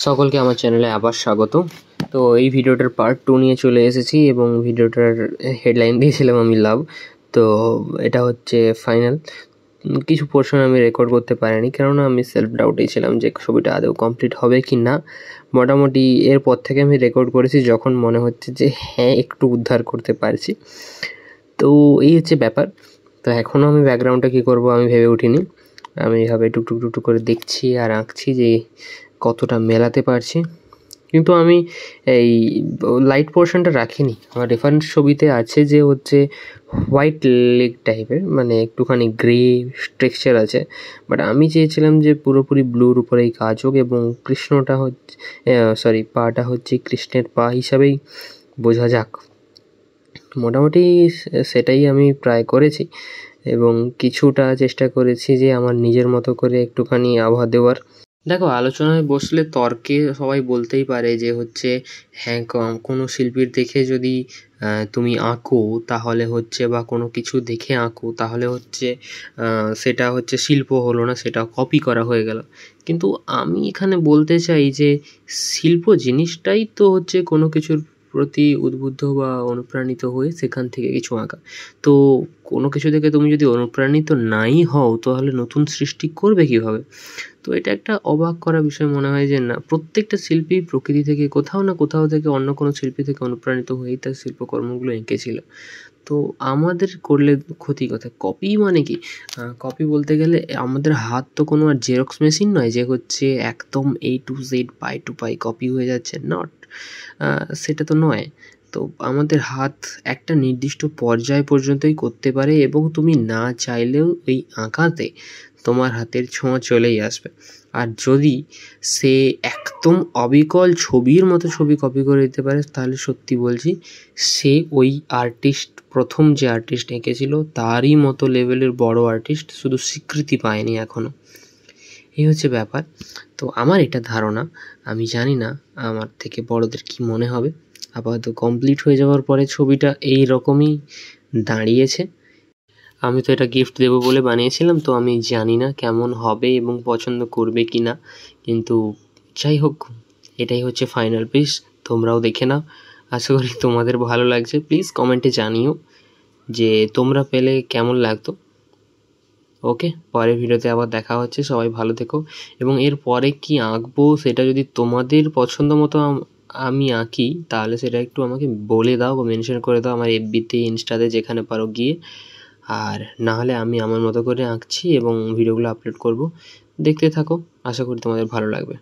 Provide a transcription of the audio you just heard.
সকলকে আমার চ্যানেলে আবার স্বাগত। তো এই ভিডিওটার পার্ট 2 নিয়ে চলে এসেছি এবং ভিডিওটার হেডলাইন দিয়েছিলাম আমি লাভ। তো এটা হচ্ছে ফাইনাল। কিছু পোর্শন আমি রেকর্ড করতে পারিনি, কেননা আমি সেলফ ডাউটেই ছিলাম যে ছবিটা আদৌ কমপ্লিট হবে কি না। মোটামুটি এরপর থেকে আমি রেকর্ড করেছি যখন মনে হচ্ছে যে হ্যাঁ একটু উদ্ধার করতে পারছি। তো এই হচ্ছে ব্যাপার। তো এখনও আমি ব্যাকগ্রাউন্ডটা কী করবো আমি ভেবে উঠিনি। আমি এইভাবে টুকটুক টুকটুক করে দেখছি আর আঁকছি যে কতটা মেলাতে পারছি। কিন্তু আমি এই লাইট পোর্শনটা রাখিনি। আমার রেফারেন্স ছবিতে আছে যে হচ্ছে হোয়াইট লেক টাইপের, মানে একটুখানি গ্রে টেক্সচার আছে। বাট আমি চেয়েছিলাম যে পুরোপুরি ব্লুর উপরেই কাজ হোক এবং কৃষ্ণটা হচ্ছে পাটা হচ্ছে কৃষ্ণের পা হিসাবেই বোঝা যাক। মোটামুটি সেটাই আমি প্রায় করেছি এবং কিছুটা চেষ্টা করেছি যে আমার নিজের মতো করে একটুখানি আভা দেওয়ার। দেখো, আলোচনায় বসলে তর্কে সবাই বলতেই পারে যে হচ্ছে হ্যাঁ কোনো শিল্পীর দেখে যদি তুমি আঁকো তাহলে হচ্ছে, বা কোনো কিছু দেখে আঁকো তাহলে হচ্ছে সেটা হচ্ছে শিল্প হলো না, সেটা কপি করা হয়ে গেল। কিন্তু আমি এখানে বলতে চাই যে শিল্প জিনিসটাই তো হচ্ছে কোনো কিছুর প্রতি উদ্বুদ্ধ বা অনুপ্রাণিত হয়ে সেখান থেকে কিছু আঁকা। তো কোনো কিছু থেকে তুমি যদি অনুপ্রাণিত নাই হও তাহলে নতুন সৃষ্টি করবে কীভাবে? তো এটা একটা অবাক করা বিষয় মনে হয় যে না, প্রত্যেকটা শিল্পী প্রকৃতি থেকে কোথাও না কোথাও থেকে অন্য কোনো শিল্পী থেকে অনুপ্রাণিত হয়েই তার শিল্পকর্মগুলো এঁকেছিল। তো আমাদের করলে ক্ষতি কোথায়? কপি মানে কি? কপি বলতে গেলে আমাদের হাত তো কোনো আর জেরক্স মেশিন নয় যে হচ্ছে একদম A to Z পাই টু পাই কপি হয়ে যাচ্ছে, নট। সেটা তো নয়। তো আমাদের হাত একটা নির্দিষ্ট পর্যায় পর্যন্তই করতে পারে এবং তুমি না চাইলেও ওই আঁকাতে তোমার হাতের ছোঁয়া চলেই আসবে। আর যদি সে একদম অবিকল ছবির মতো ছবি কপি করে দিতে পারে তাহলে সত্যি বলছি সে ওই আর্টিস্ট, প্রথম যে আর্টিস্ট এঁকেছিল তারই মতো লেভেলের বড় আর্টিস্ট, শুধু স্বীকৃতি পায়নি এখনও। এই হচ্ছে ব্যাপার। তো আমার এটা ধারণা, আমি জানি না আমার থেকে বড়দের কি মনে হবে। আপাতত কমপ্লিট হয়ে যাওয়ার পরে ছবিটা এই রকমই দাঁড়িয়েছে। আমি তো এটা গিফট দেবো বলে বানিয়েছিলাম, তো আমি জানি না কেমন হবে এবং পছন্দ করবে কি না। কিন্তু যাই হোক, এটাই হচ্ছে ফাইনাল পিস। তোমরাও দেখে নাও, আশা করি তোমাদের ভালো লাগছে। প্লিজ কমেন্টে জানিও যে তোমরা পেলে কেমন লাগতো। ওকে, পরের ভিডিওতে আবার দেখা হচ্ছে। সবাই ভালো থেকো। এবং এর পরে কি আঁকবো সেটা যদি তোমাদের পছন্দ মতো আমি আঁকি তাহলে সেটা একটু আমাকে বলে দাও বা মেনশন করে দাও আমার এফবিতে, ইনস্টাতে, যেখানে পারো গিয়ে। আর না হলে আমি আমার মতো করে আঁকছি এবং ভিডিওগুলো আপলোড করব। দেখতে থাকো, আশা করি তোমাদের ভালো লাগবে।